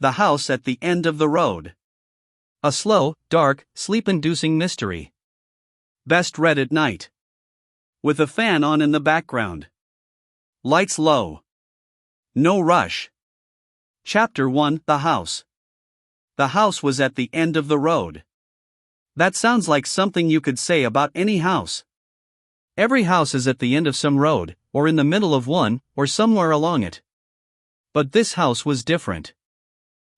The House at the End of the Road. A slow, dark, sleep-inducing mystery. Best read at night. With a fan on in the background. Lights low. No rush. Chapter 1: The House. The house was at the end of the road. That sounds like something you could say about any house. Every house is at the end of some road, or in the middle of one, or somewhere along it. But this house was different.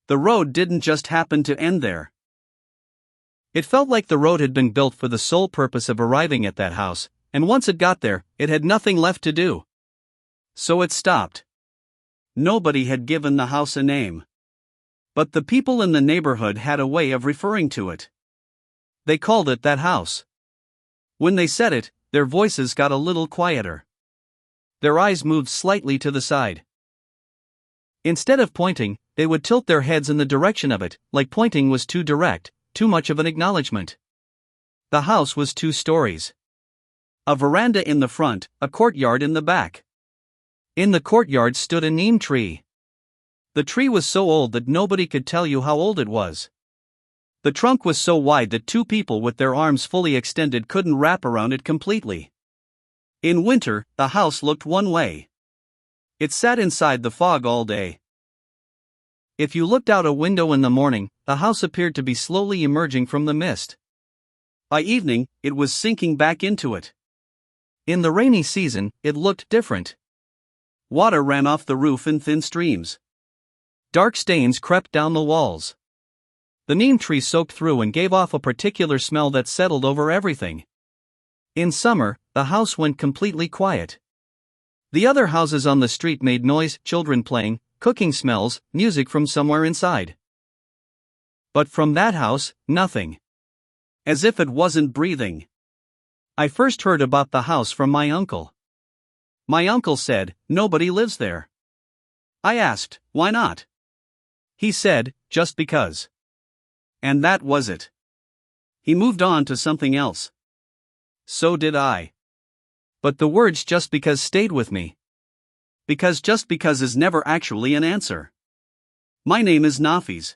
The road didn't just happen to end there. It felt like the road had been built for the sole purpose of arriving at that house, and once it got there, it had nothing left to do. So it stopped. Nobody had given the house a name. But the people in the neighborhood had a way of referring to it. They called it that house. When they said it, their voices got a little quieter. Their eyes moved slightly to the side. Instead of pointing, they would tilt their heads in the direction of it, like pointing was too direct, too much of an acknowledgement. The house was 2 stories. A veranda in the front, a courtyard in the back. In the courtyard stood a neem tree. The tree was so old that nobody could tell you how old it was. The trunk was so wide that 2 people with their arms fully extended couldn't wrap around it completely. In winter, the house looked one way. It sat inside the fog all day. If you looked out a window in the morning, the house appeared to be slowly emerging from the mist. By evening, it was sinking back into it. In the rainy season, it looked different. Water ran off the roof in thin streams. Dark stains crept down the walls. The neem tree soaked through and gave off a particular smell that settled over everything. In summer, the house went completely quiet. The other houses on the street made noise, children playing, cooking smells, music from somewhere inside. But from that house, nothing. As if it wasn't breathing. I first heard about the house from my uncle. My uncle said, "Nobody lives there." I asked, "Why not?" He said, "Just because." And that was it. He moved on to something else. So did I. But the words "just because" stayed with me. Because just because is never actually an answer. My name is Nafis.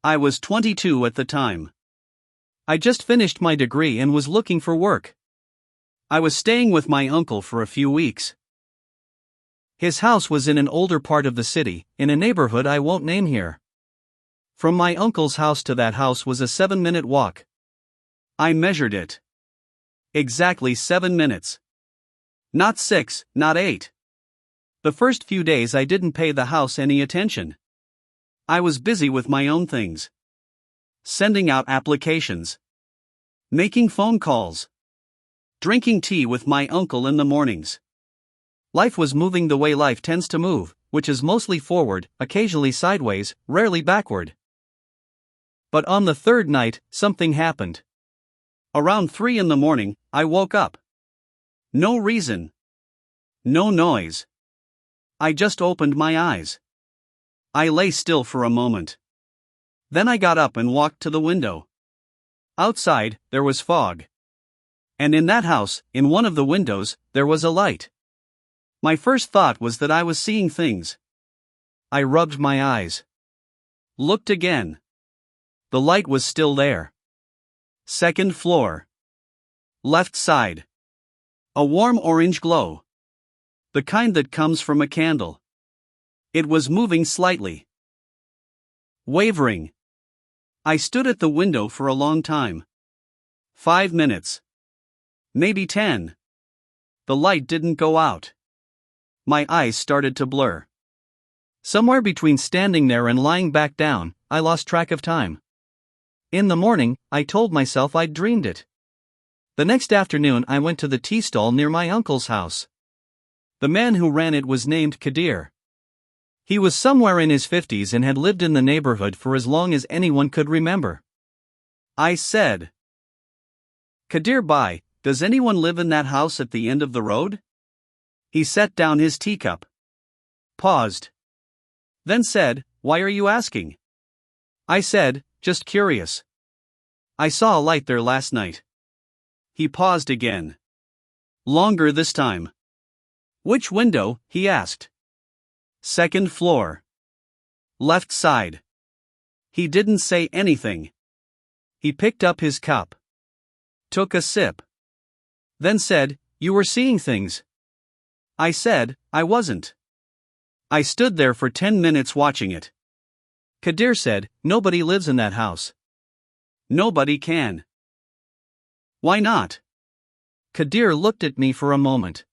I was 22 at the time. I just finished my degree and was looking for work. I was staying with my uncle for a few weeks. His house was in an older part of the city, in a neighborhood I won't name here. From my uncle's house to that house was a 7-minute walk. I measured it. Exactly 7 minutes. Not 6, not 8. The first few days I didn't pay the house any attention. I was busy with my own things. Sending out applications. Making phone calls. Drinking tea with my uncle in the mornings. Life was moving the way life tends to move, which is mostly forward, occasionally sideways, rarely backward. But on the 3rd night, something happened. Around 3 in the morning, I woke up. No reason. No noise. I just opened my eyes. I lay still for a moment. Then I got up and walked to the window. Outside, there was fog. And in that house, in one of the windows, there was a light. My first thought was that I was seeing things. I rubbed my eyes. Looked again. The light was still there. 2nd floor. Left side. A warm orange glow. The kind that comes from a candle. It was moving slightly. Wavering. I stood at the window for a long time. 5 minutes. Maybe 10. The light didn't go out. My eyes started to blur. Somewhere between standing there and lying back down, I lost track of time. In the morning, I told myself I'd dreamed it. The next afternoon I went to the tea stall near my uncle's house. The man who ran it was named Kadir. He was somewhere in his 50s and had lived in the neighborhood for as long as anyone could remember. I said, "Kadir bhai, does anyone live in that house at the end of the road?" He set down his teacup. Paused. Then said, "Why are you asking?" I said, "Just curious. I saw a light there last night." He paused again. Longer this time. "Which window?" he asked. 2nd floor. Left side. He didn't say anything. He picked up his cup. Took a sip. Then said, "You were seeing things." I said, "I wasn't." I stood there for 10 minutes watching it. Kadir said, "Nobody lives in that house." Nobody can. Why not? Kadir looked at me for a moment.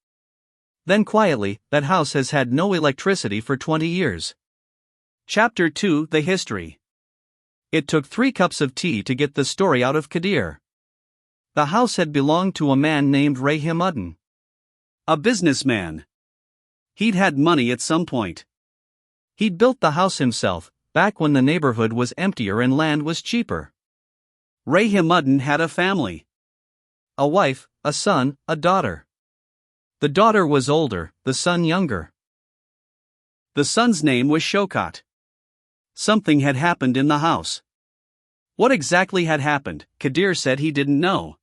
Then quietly, "That house has had no electricity for 20 years. Chapter 2: The History. It took 3 cups of tea to get the story out of Kadir. The house had belonged to a man named Rahimuddin. A businessman. He'd had money at some point. He'd built the house himself, back when the neighborhood was emptier and land was cheaper. Rahimuddin had a family. A wife, a son, a daughter. The daughter was older, the son younger. The son's name was Shokat. Something had happened in the house. What exactly had happened, Kadir said he didn't know.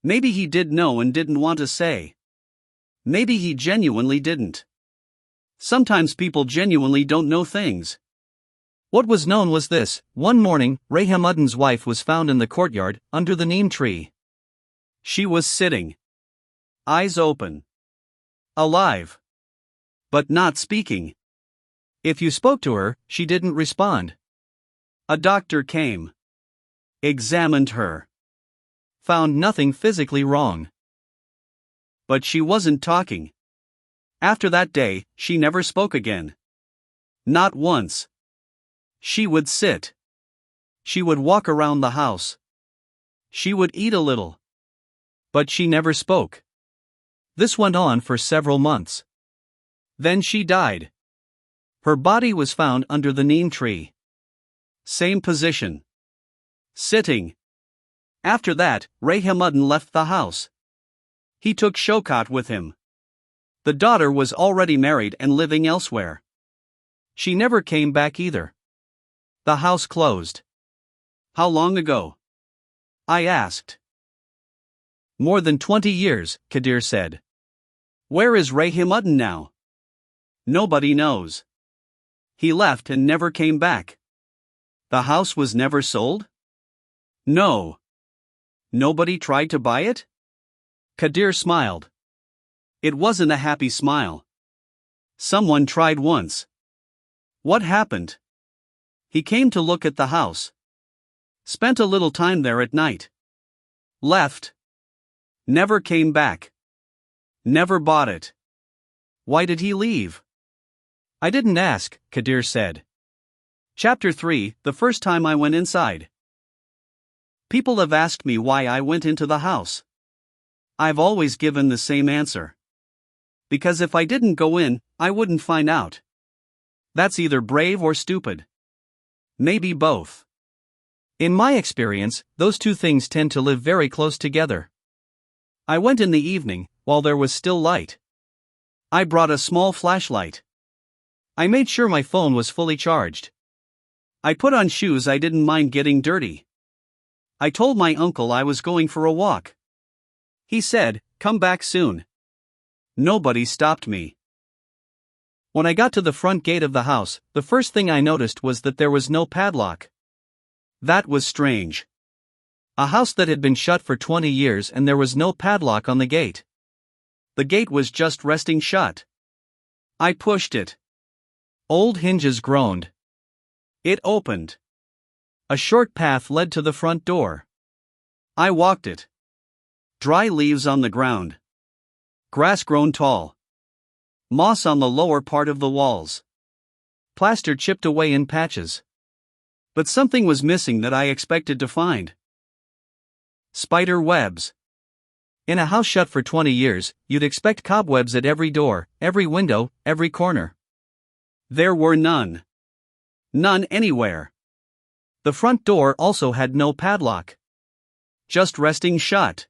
Maybe he did know and didn't want to say. Maybe he genuinely didn't. Sometimes people genuinely don't know things. What was known was this: one morning, Rahimuddin's wife was found in the courtyard, under the neem tree. She was sitting. Eyes open. Alive. But not speaking. If you spoke to her, she didn't respond. A doctor came. Examined her. Found nothing physically wrong. But she wasn't talking. After that day, she never spoke again. Not once. She would sit. She would walk around the house. She would eat a little. But she never spoke. This went on for several months. Then she died. Her body was found under the neem tree. Same position. Sitting. After that, Rahimuddin left the house. He took Shokat with him. The daughter was already married and living elsewhere. She never came back either. The house closed. How long ago? I asked. More than 20 years, Kadir said. Where is Rahimuddin now? Nobody knows. He left and never came back. The house was never sold? No. Nobody tried to buy it? Kadir smiled. It wasn't a happy smile. Someone tried once. What happened? He came to look at the house. Spent a little time there at night. Left. Never came back. Never bought it. Why did he leave? I didn't ask, Kadir said. Chapter 3: The first time I went inside. People have asked me why I went into the house. I've always given the same answer. Because if I didn't go in, I wouldn't find out. That's either brave or stupid. Maybe both. In my experience, those two things tend to live very close together. I went in the evening, while there was still light. I brought a small flashlight. I made sure my phone was fully charged. I put on shoes I didn't mind getting dirty. I told my uncle I was going for a walk. He said, "Come back soon." Nobody stopped me. When I got to the front gate of the house, the first thing I noticed was that there was no padlock. That was strange. A house that had been shut for 20 years and there was no padlock on the gate. The gate was just resting shut. I pushed it. Old hinges groaned. It opened. A short path led to the front door. I walked it. Dry leaves on the ground. Grass grown tall. Moss on the lower part of the walls. Plaster chipped away in patches. But something was missing that I expected to find. Spider webs. In a house shut for 20 years, you'd expect cobwebs at every door, every window, every corner. There were none. None anywhere. The front door also had no padlock. Just resting shut.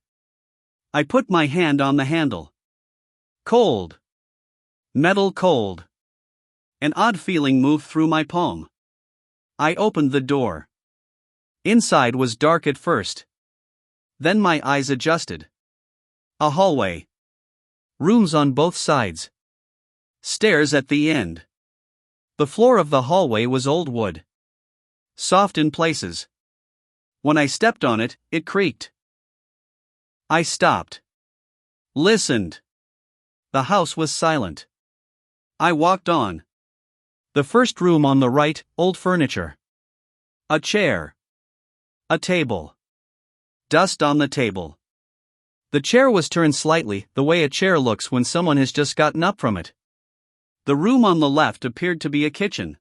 I put my hand on the handle. Cold. Metal cold. An odd feeling moved through my palm. I opened the door. Inside was dark at first. Then my eyes adjusted. A hallway. Rooms on both sides. Stairs at the end. The floor of the hallway was old wood. Soft in places. When I stepped on it, it creaked. I stopped. Listened. The house was silent. I walked on. The first room on the right, old furniture. A chair. A table. Dust on the table. The chair was turned slightly, the way a chair looks when someone has just gotten up from it. The room on the left appeared to be a kitchen.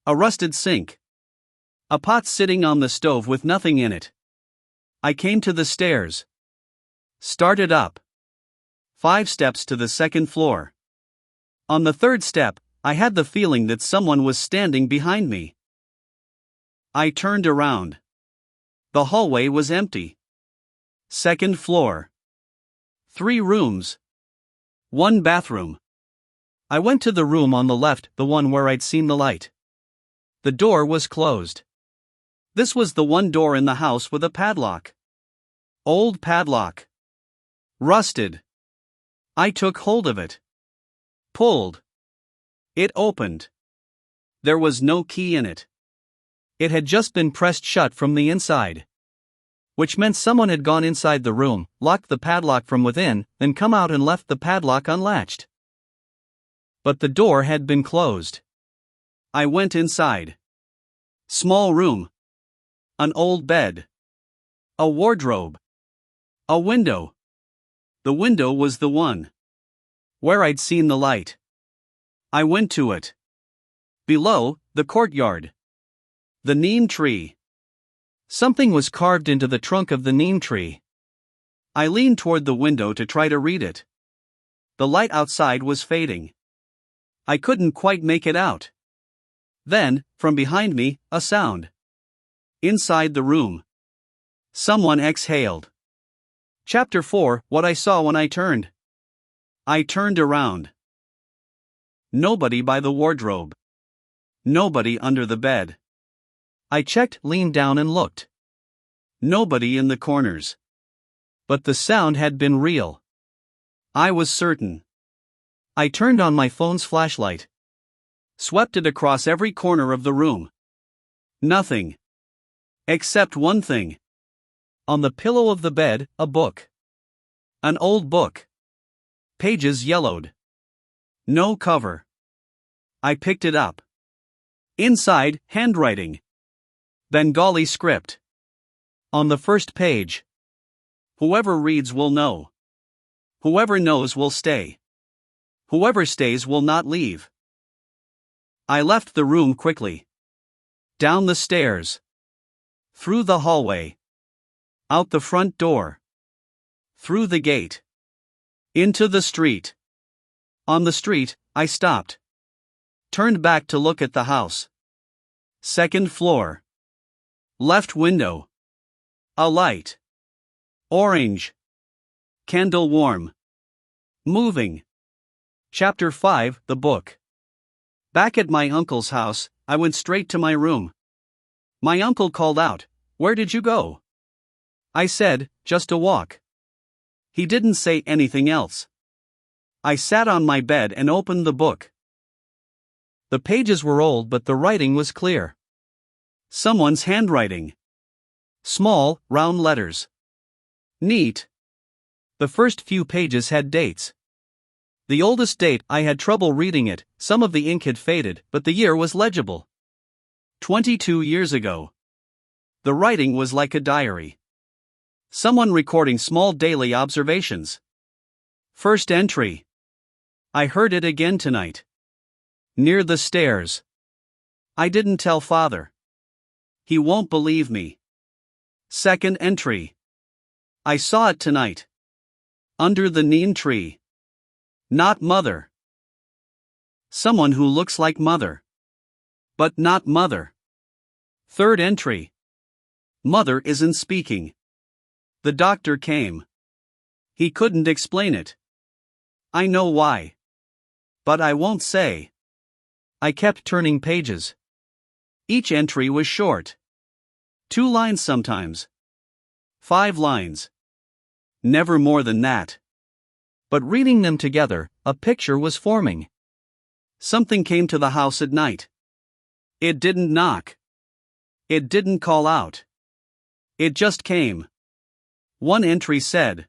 A rusted sink. A pot sitting on the stove with nothing in it. I came to the stairs. Started up. 5 steps to the second floor. On the third step, I had the feeling that someone was standing behind me. I turned around. The hallway was empty. Second floor. 3 rooms. 1 bathroom. I went to the room on the left, the one where I'd seen the light. The door was closed. This was the one door in the house with a padlock. Old padlock. Rusted. I took hold of it. Pulled. It opened. There was no key in it. It had just been pressed shut from the inside. Which meant someone had gone inside the room, locked the padlock from within, then come out and left the padlock unlatched. But the door had been closed. I went inside. Small room. An old bed. A wardrobe. A window. The window was the one where I'd seen the light. I went to it. Below, the courtyard. The neem tree. Something was carved into the trunk of the neem tree. I leaned toward the window to try to read it. The light outside was fading. I couldn't quite make it out. Then, from behind me, a sound. Inside the room. Someone exhaled. Chapter 4: What I Saw When I Turned. I turned around. Nobody by the wardrobe. Nobody under the bed. I checked, leaned down and looked. Nobody in the corners. But the sound had been real. I was certain. I turned on my phone's flashlight. Swept it across every corner of the room. Nothing. Except one thing. On the pillow of the bed, a book. An old book. Pages yellowed. No cover. I picked it up. Inside, handwriting. Bengali script. On the first page. Whoever reads will know. Whoever knows will stay. Whoever stays will not leave. I left the room quickly. Down the stairs. Through the hallway. Out the front door. Through the gate. Into the street. On the street, I stopped. Turned back to look at the house. Second floor. Left window. A light. Orange. Candle warm. Moving. Chapter 5: The Book. Back at my uncle's house, I went straight to my room. My uncle called out, "Where did you go?" I said, "Just a walk." He didn't say anything else. I sat on my bed and opened the book. The pages were old, but the writing was clear. Someone's handwriting. Small, round letters. Neat. The first few pages had dates. The oldest date, I had trouble reading it, some of the ink had faded, but the year was legible. 22 years ago. The writing was like a diary. Someone recording small daily observations. First entry. I heard it again tonight. Near the stairs. I didn't tell Father. He won't believe me. Second entry. I saw it tonight. Under the neem tree. Not Mother. Someone who looks like Mother. But not Mother. Third entry. Mother isn't speaking. The doctor came. He couldn't explain it. I know why. But I won't say. I kept turning pages. Each entry was short. 2 lines sometimes. 5 lines. Never more than that. But reading them together, a picture was forming. Something came to the house at night. It didn't knock. It didn't call out. It just came. One entry said,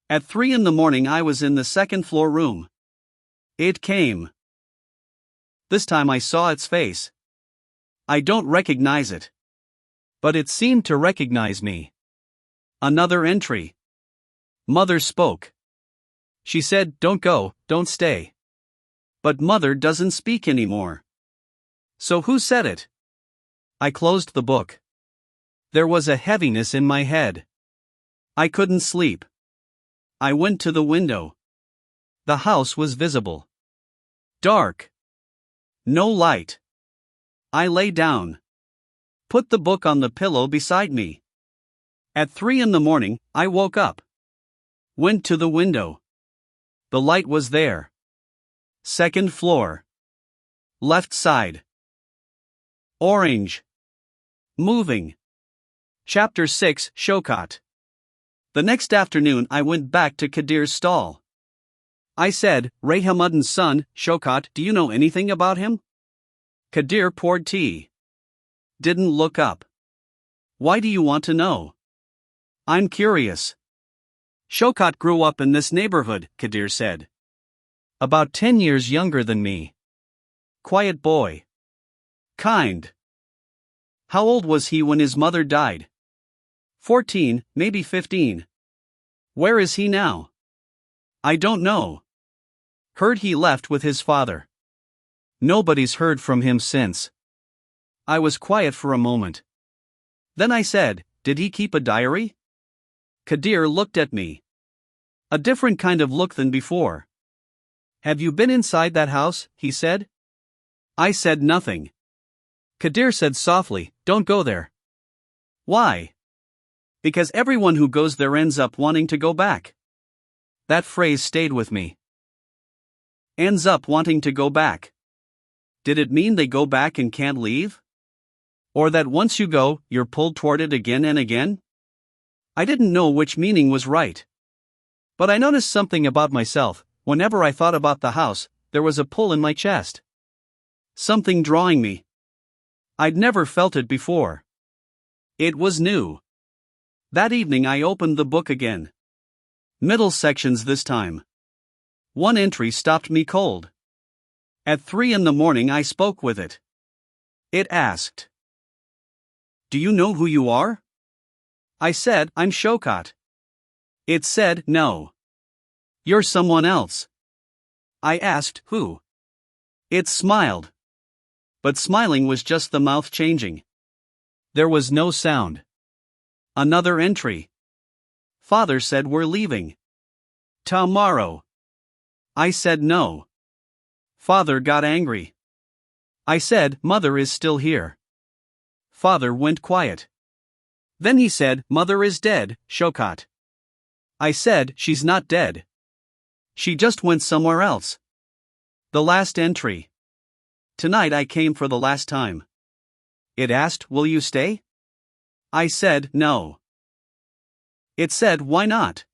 "At 3 in the morning I was in the second floor room." It came. This time I saw its face. I don't recognize it. But it seemed to recognize me. Another entry. Mother spoke. She said, "Don't go, don't stay." But Mother doesn't speak anymore. So who said it? I closed the book. There was a heaviness in my head. I couldn't sleep. I went to the window. The house was visible. Dark. No light. I lay down. Put the book on the pillow beside me. At 3 in the morning, I woke up. Went to the window. The light was there. Second floor. Left side. Orange. Moving. Chapter 6, Shaukat. The next afternoon I went back to Kadir's stall. I said, "Rayhamuddin's son, Shaukat, do you know anything about him?" Kadir poured tea. Didn't look up. "Why do you want to know?" "I'm curious." "Shaukat grew up in this neighborhood," Kadir said. "About 10 years younger than me. Quiet boy. Kind." "How old was he when his mother died?" 14, maybe 15. "Where is he now?" "I don't know. Heard he left with his father. Nobody's heard from him since." I was quiet for a moment. Then I said, "Did he keep a diary?" Kadir looked at me. A different kind of look than before. "Have you been inside that house?" he said. I said nothing. Kadir said softly, "Don't go there." "Why?" "Because everyone who goes there ends up wanting to go back." That phrase stayed with me. Ends up wanting to go back. Did it mean they go back and can't leave? Or that once you go, you're pulled toward it again and again? I didn't know which meaning was right. But I noticed something about myself. Whenever I thought about the house, there was a pull in my chest. Something drawing me. I'd never felt it before. It was new. That evening I opened the book again. Middle sections this time. One entry stopped me cold. At 3 in the morning I spoke with it. It asked, "Do you know who you are?" I said, "I'm Shaukat." It said, "No. You're someone else." I asked, "Who?" It smiled. But smiling was just the mouth changing. There was no sound. Another entry. "Father said we're leaving. Tomorrow." I said no. Father got angry. I said, "Mother is still here." Father went quiet. Then he said, "Mother is dead, Shaukat." I said, "She's not dead. She just went somewhere else." The last entry. "Tonight I came for the last time." It asked, "Will you stay?" I said, "No." It said, "Why not?"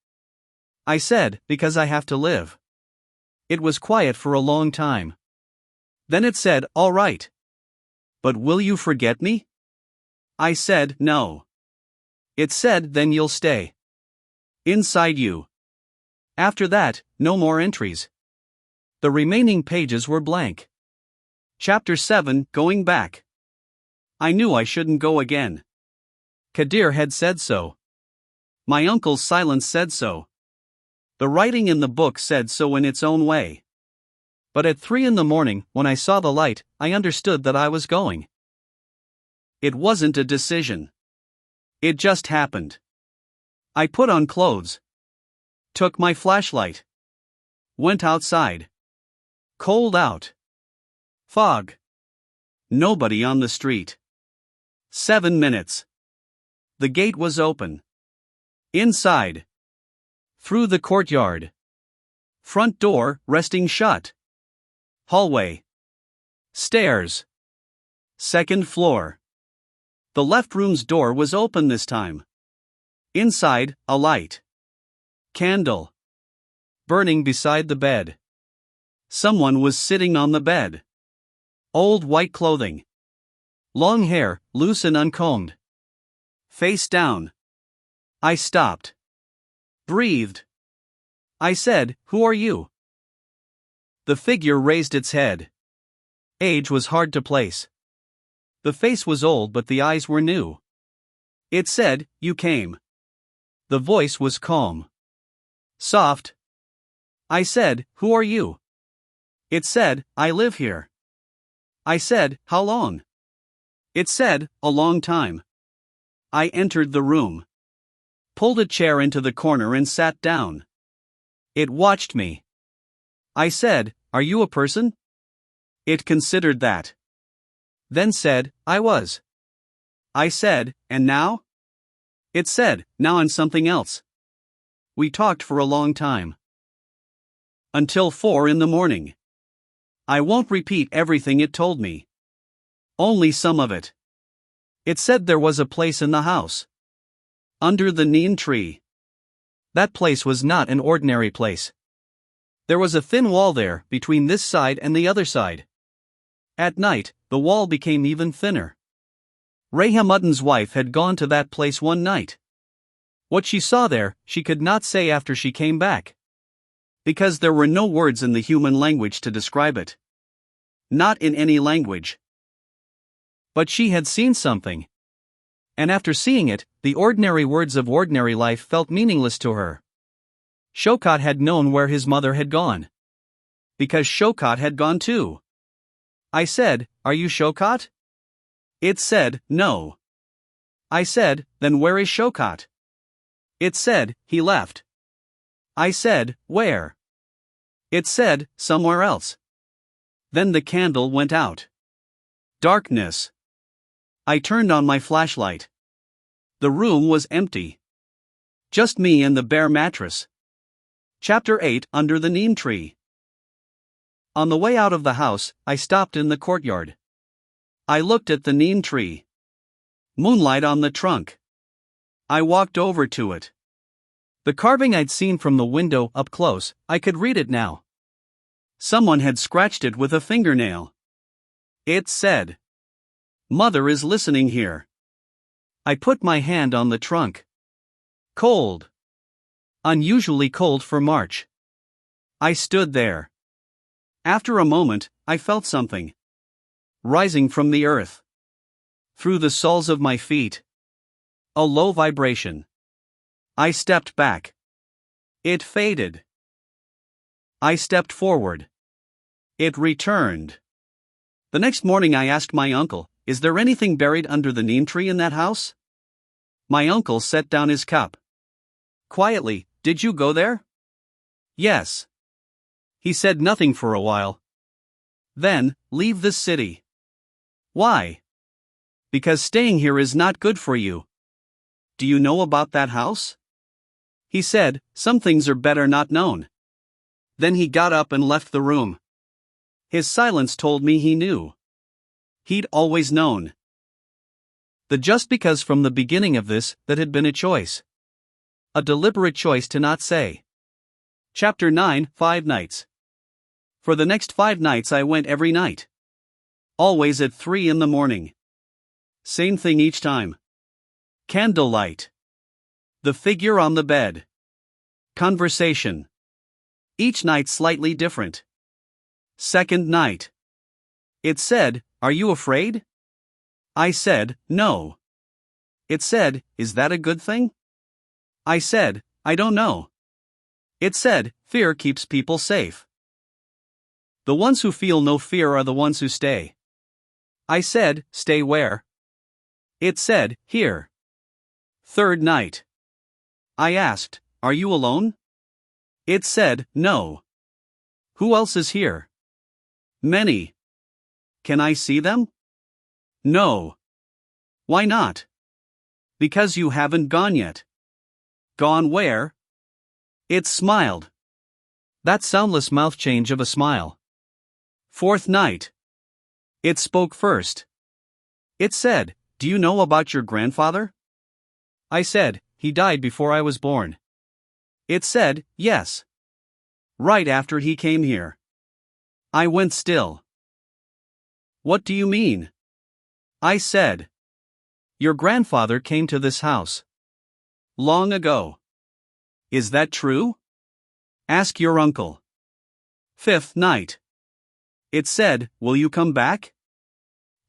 I said, "Because I have to live." It was quiet for a long time. Then it said, "All right. But will you forget me?" I said, "No." It said, "Then you'll stay. Inside you." After that, no more entries. The remaining pages were blank. Chapter 7, Going Back. I knew I shouldn't go again. Kadir had said so. My uncle's silence said so. The writing in the book said so in its own way. But at 3 in the morning, when I saw the light, I understood that I was going. It wasn't a decision. It just happened. I put on clothes. Took my flashlight. Went outside. Cold out. Fog. Nobody on the street. 7 minutes. The gate was open. Inside. Through the courtyard. Front door, resting shut. Hallway. Stairs. Second floor. The left room's door was open this time. Inside, a light. Candle. Burning beside the bed. Someone was sitting on the bed. Old white clothing. Long hair, loose and uncombed. Face down. I stopped. Breathed. I said, "Who are you?" The figure raised its head. Age was hard to place. The face was old but the eyes were new. It said, "You came." The voice was calm. Soft. I said, "Who are you?" It said, "I live here." I said, "How long?" It said, "A long time." I entered the room. Pulled a chair into the corner and sat down. It watched me. I said, "Are you a person?" It considered that. Then said, "I was." I said, "And now?" It said, "Now I'm something else." We talked for a long time. Until 4 in the morning. I won't repeat everything it told me. Only some of it. It said there was a place in the house. Under the neem tree. That place was not an ordinary place. There was a thin wall there, between this side and the other side. At night, the wall became even thinner. Rahimudin's wife had gone to that place one night. What she saw there, she could not say after she came back. Because there were no words in the human language to describe it. Not in any language. But she had seen something. And after seeing it, the ordinary words of ordinary life felt meaningless to her. Shaukat had known where his mother had gone. Because Shaukat had gone too. I said, "Are you Shaukat?" It said, "No." I said, "Then where is Shaukat?" It said, "He left." I said, "Where?" It said, "Somewhere else." Then the candle went out. Darkness. I turned on my flashlight. The room was empty. Just me and the bare mattress. Chapter 8 Under the Neem Tree. On the way out of the house, I stopped in the courtyard. I looked at the neem tree. Moonlight on the trunk. I walked over to it. The carving I'd seen from the window up close, I could read it now. Someone had scratched it with a fingernail. It said, "Mother is listening here." I put my hand on the trunk. Cold. Unusually cold for March. I stood there. After a moment, I felt something. Rising from the earth. Through the soles of my feet. A low vibration. I stepped back. It faded. I stepped forward. It returned. The next morning I asked my uncle, "Is there anything buried under the neem tree in that house?" My uncle set down his cup. Quietly, "Did you go there?" "Yes." He said nothing for a while. Then, "Leave this city." "Why?" "Because staying here is not good for you." "Do you know about that house?" He said, "Some things are better not known." Then he got up and left the room. His silence told me he knew. He'd always known. The just because from the beginning of this, that had been a choice. A deliberate choice to not say. Chapter 9 5 Nights. For the next 5 nights I went every night. Always at 3 in the morning. Same thing each time. Candlelight. The figure on the bed. Conversation. Each night slightly different. Second night. It said, "Are you afraid?" I said, "No." It said, "Is that a good thing?" I said, "I don't know." It said, "Fear keeps people safe. The ones who feel no fear are the ones who stay." I said, "Stay where?" It said, "Here." Third night. I asked, "Are you alone?" It said, "No." Who else is here? Many. Can I see them? No. Why not? Because you haven't gone yet. Gone where? It smiled. That soundless mouth change of a smile. Fourth night. It spoke first. It said, "Do you know about your grandfather?" I said, "He died before I was born." It said, "Yes. Right after he came here." I went still. What do you mean? I said. Your grandfather came to this house. Long ago. Is that true? Ask your uncle. Fifth night. It said, will you come back?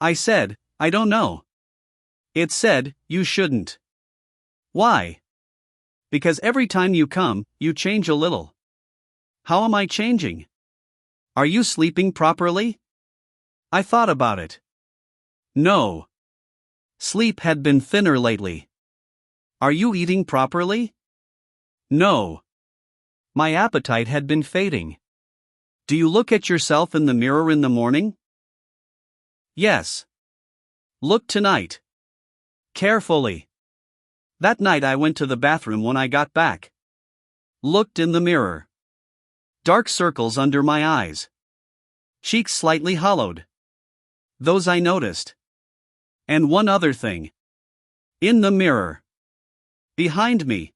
I said, I don't know. It said, you shouldn't. Why? Because every time you come, you change a little. How am I changing? Are you sleeping properly? I thought about it. No. Sleep had been thinner lately. Are you eating properly? No. My appetite had been fading. Do you look at yourself in the mirror in the morning? Yes. Look tonight. Carefully. That night I went to the bathroom when I got back. Looked in the mirror. Dark circles under my eyes. Cheeks slightly hollowed. Those I noticed. And one other thing. In the mirror. Behind me.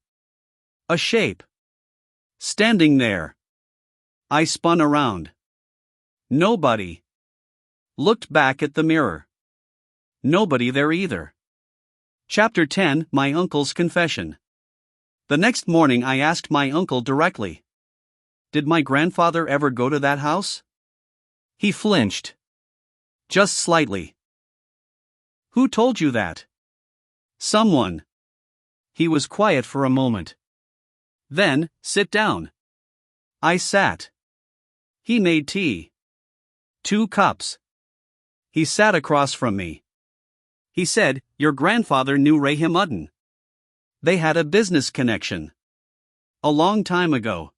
A shape. Standing there. I spun around. Nobody. Looked back at the mirror. Nobody there either. Chapter 10, My Uncle's Confession. The next morning I asked my uncle directly. Did my grandfather ever go to that house? He flinched. Just slightly. Who told you that? Someone. He was quiet for a moment. Then, sit down. I sat. He made tea. 2 cups. He sat across from me. He said, your grandfather knew Rahim Uddin. They had a business connection. A long time ago.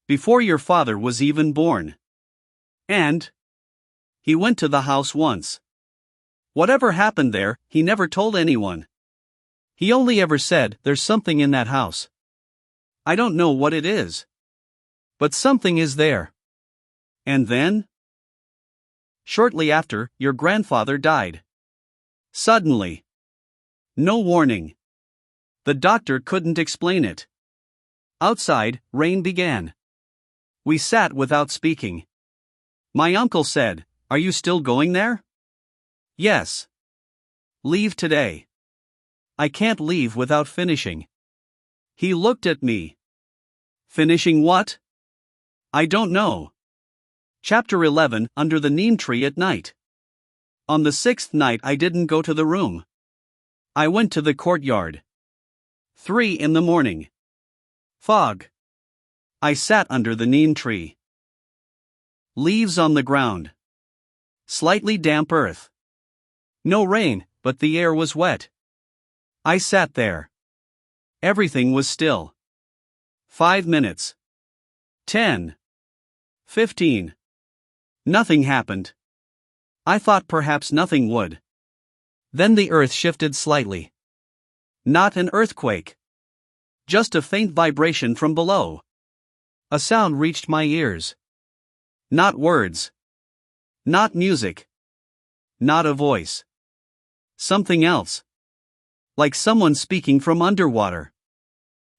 Before your father was even born. And he went to the house once. Whatever happened there, he never told anyone. He only ever said, there's something in that house. I don't know what it is. But something is there. And then? Shortly after, your grandfather died. Suddenly. No warning. The doctor couldn't explain it. Outside, rain began. We sat without speaking. My uncle said, are you still going there? Yes. Leave today. I can't leave without finishing. He looked at me. Finishing what? I don't know. Chapter 11, Under the Neem Tree at Night. On the 6th night I didn't go to the room. I went to the courtyard. 3 in the morning. Fog. I sat under the neem tree. Leaves on the ground. Slightly damp earth. No rain, but the air was wet. I sat there. Everything was still. 5 minutes. 10. 15. Nothing happened. I thought perhaps nothing would. Then the earth shifted slightly. Not an earthquake. Just a faint vibration from below. A sound reached my ears. Not words. Not music. Not a voice. Something else. Like someone speaking from underwater.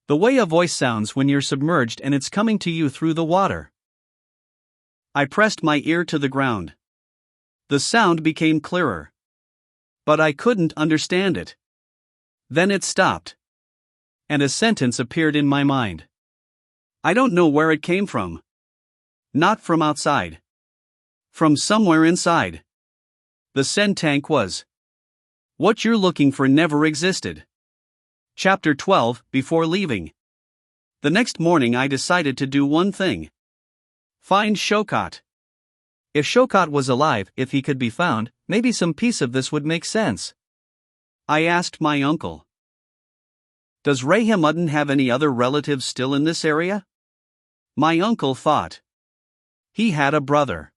The way a voice sounds when you're submerged and it's coming to you through the water. I pressed my ear to the ground. The sound became clearer. But I couldn't understand it. Then it stopped. And a sentence appeared in my mind. I don't know where it came from. Not from outside. From somewhere inside. The sentence was, what you're looking for never existed. Chapter 12, Before leaving. The next morning I decided to do one thing. Find Shaukat. If Shaukat was alive, if he could be found, maybe some piece of this would make sense. I asked my uncle. Does Rahim Uddin have any other relatives still in this area? My uncle thought. He had a brother.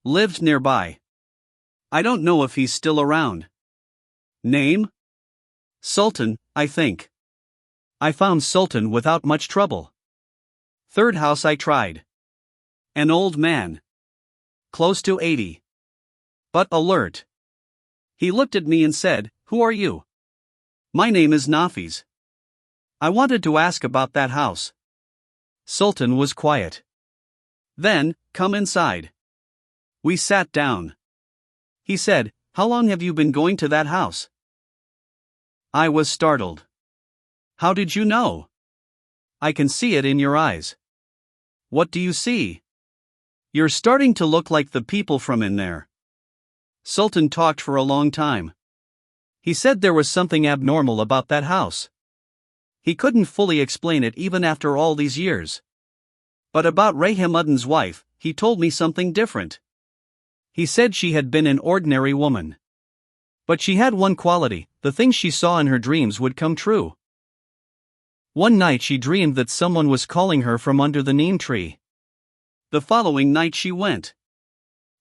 Lived nearby. I don't know if he's still around. Name? Sultan, I think. I found Sultan without much trouble. Third house I tried. An old man. Close to 80. But alert. He looked at me and said, who are you? My name is Nafiz. I wanted to ask about that house. Sultan was quiet. Then, come inside. We sat down. He said, "How long have you been going to that house?" I was startled. "How did you know?" "I can see it in your eyes." "What do you see?" "You're starting to look like the people from in there." Sultan talked for a long time. He said there was something abnormal about that house. He couldn't fully explain it even after all these years. But about Rahimudin's wife, he told me something different. He said she had been an ordinary woman. But she had one quality: the things she saw in her dreams would come true. One night she dreamed that someone was calling her from under the neem tree. The following night she went.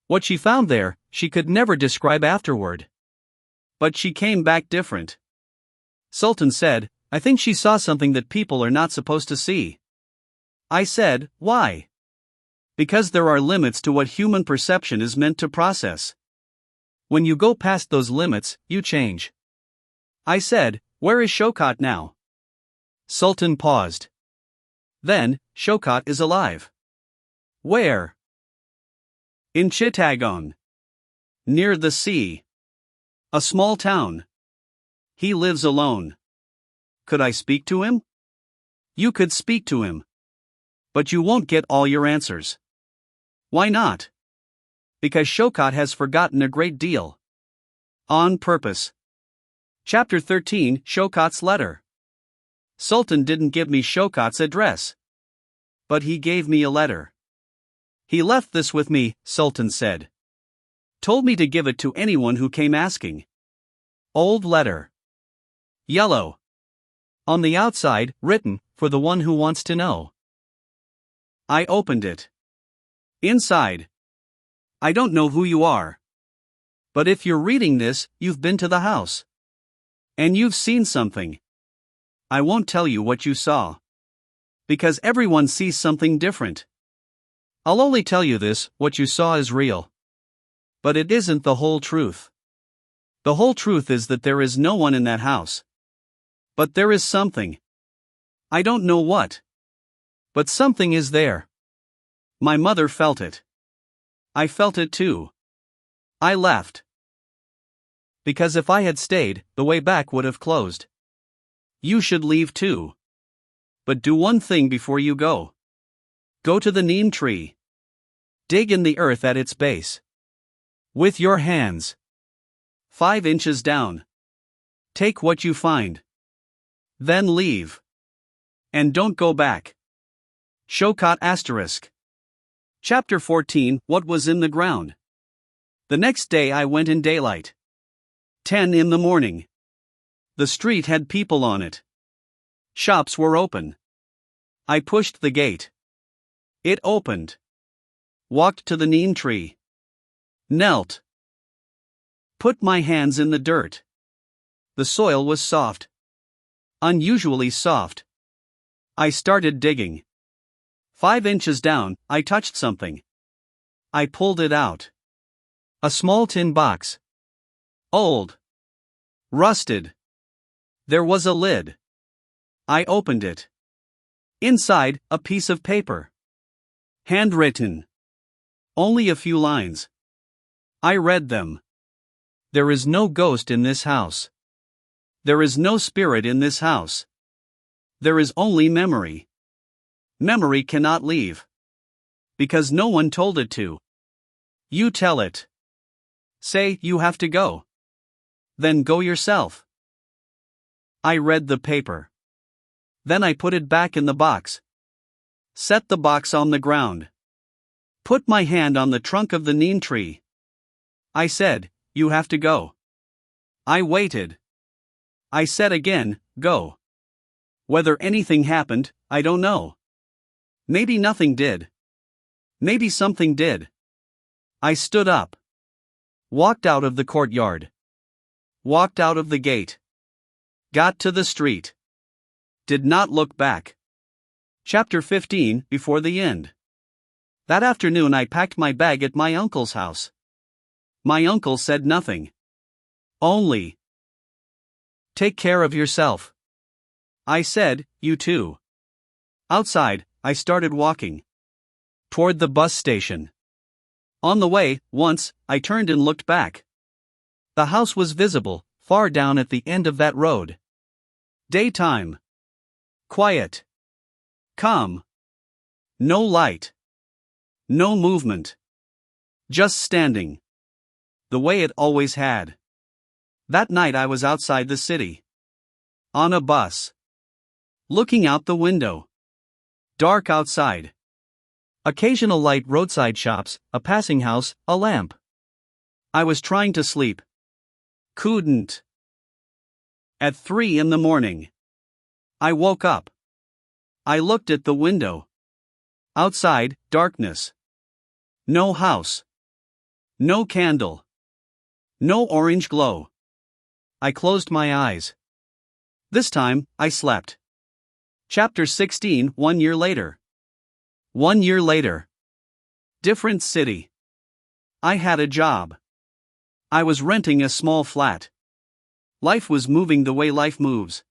What she found there, she could never describe afterward. But she came back different. Sultan said, "I think she saw something that people are not supposed to see." I said, "Why?" "Because there are limits to what human perception is meant to process. When you go past those limits, you change." I said, "Where is Shaukat now?" Sultan paused. Then, "Shaukat is alive." "Where?" "In Chittagong. Near the sea. A small town. He lives alone." "Could I speak to him?" "You could speak to him. But you won't get all your answers." "Why not?" "Because Shaukat has forgotten a great deal. On purpose." Chapter 13, Shaukat's Letter. Sultan didn't give me Shaukat's address. But he gave me a letter. "He left this with me," Sultan said. "Told me to give it to anyone who came asking." Old letter. Yellow. On the outside, written, "For the one who wants to know." I opened it. Inside. "I don't know who you are. But if you're reading this, you've been to the house. And you've seen something. I won't tell you what you saw. Because everyone sees something different. I'll only tell you this: what you saw is real. But it isn't the whole truth. The whole truth is that there is no one in that house. But there is something. I don't know what. But something is there. My mother felt it. I felt it too. I left. Because if I had stayed, the way back would have closed. You should leave too. But do one thing before you go. Go to the neem tree. Dig in the earth at its base. With your hands. 5 inches down. Take what you find. Then leave. And don't go back. Shaukat **. Chapter 14, What was in the ground. The next day I went in daylight. 10 in the morning. The street had people on it. Shops were open. I pushed the gate. It opened. Walked to the neem tree. Knelt. Put my hands in the dirt. The soil was soft. Unusually soft. I started digging. 5 inches down, I touched something. I pulled it out. A small tin box. Old. Rusted. There was a lid. I opened it. Inside, a piece of paper. Handwritten. Only a few lines. I read them. There is no ghost in this house. There is no spirit in this house. There is only memory. Memory cannot leave. Because no one told it to. You tell it. Say you have to go. Then go yourself. I read the paper. Then I put it back in the box. Set the box on the ground. Put my hand on the trunk of the neem tree. I said, "You have to go." I waited. I said again, "Go." Whether anything happened, I don't know. Maybe nothing did. Maybe something did. I stood up. Walked out of the courtyard. Walked out of the gate. Got to the street. Did not look back. Chapter 15, Before the End. That afternoon I packed my bag at my uncle's house. My uncle said nothing. Only, "Take care of yourself." I said, "You too." Outside, I started walking. toward the bus station. On the way, once, I turned and looked back. The house was visible, far down at the end of that road. Daytime. Quiet. Calm. No light. No movement. Just standing. The way it always had. That night I was outside the city. On a bus. Looking out the window. Dark outside. Occasional light roadside shops, a passing house, a lamp. I was trying to sleep. Couldn't. At 3 in the morning. I woke up. I looked at the window. Outside, darkness. No house. No candle. No orange glow. I closed my eyes. This time, I slept. Chapter 16, 1 year later. 1 year later. Different city. I had a job. I was renting a small flat. Life was moving the way life moves.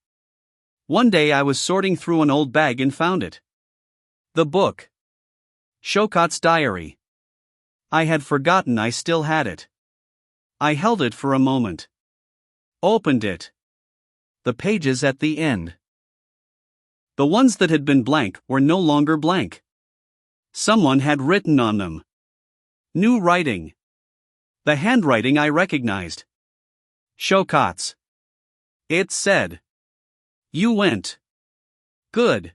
One day I was sorting through an old bag and found it. The book. Shokat's diary. I had forgotten I still had it. I held it for a moment. Opened it. The pages at the end. The ones that had been blank were no longer blank. Someone had written on them. New writing. The handwriting I recognized. Shokat's. It said, "You went. Good.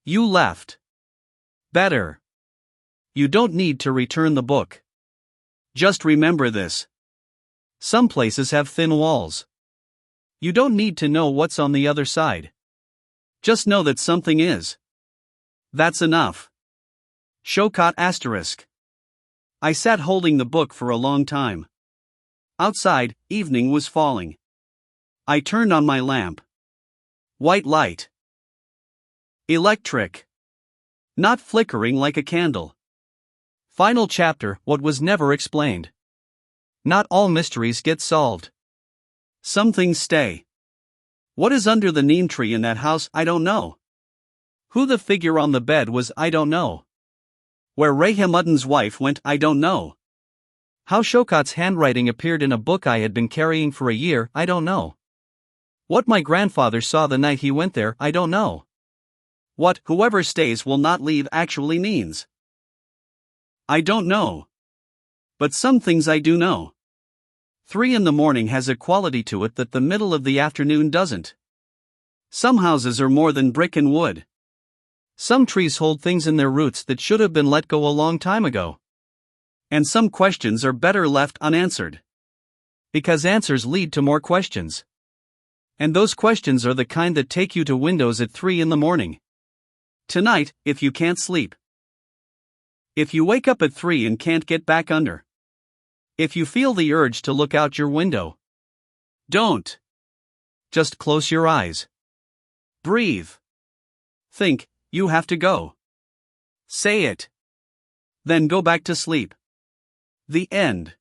You left. Better. You don't need to return the book. Just remember this. Some places have thin walls. You don't need to know what's on the other side. Just know that something is. That's enough." Shokat asterisk. I sat holding the book for a long time. Outside, evening was falling. I turned on my lamp. White light. Electric. Not flickering like a candle. Final chapter, what was never explained. Not all mysteries get solved. Some things stay. What is under the neem tree in that house, I don't know. Who the figure on the bed was, I don't know. Where Rahimuddin's wife went, I don't know. How Shokat's handwriting appeared in a book I had been carrying for a year, I don't know. What my grandfather saw the night he went there, I don't know. What "whoever stays will not leave" actually means, I don't know. But some things I do know. 3 in the morning has a quality to it that the middle of the afternoon doesn't. Some houses are more than brick and wood. Some trees hold things in their roots that should have been let go a long time ago. And some questions are better left unanswered. Because answers lead to more questions. And those questions are the kind that take you to windows at 3 in the morning. Tonight, if you can't sleep. If you wake up at 3 and can't get back under. If you feel the urge to look out your window. Don't. Just close your eyes. Breathe. Think, you have to go. Say it. Then go back to sleep. The end.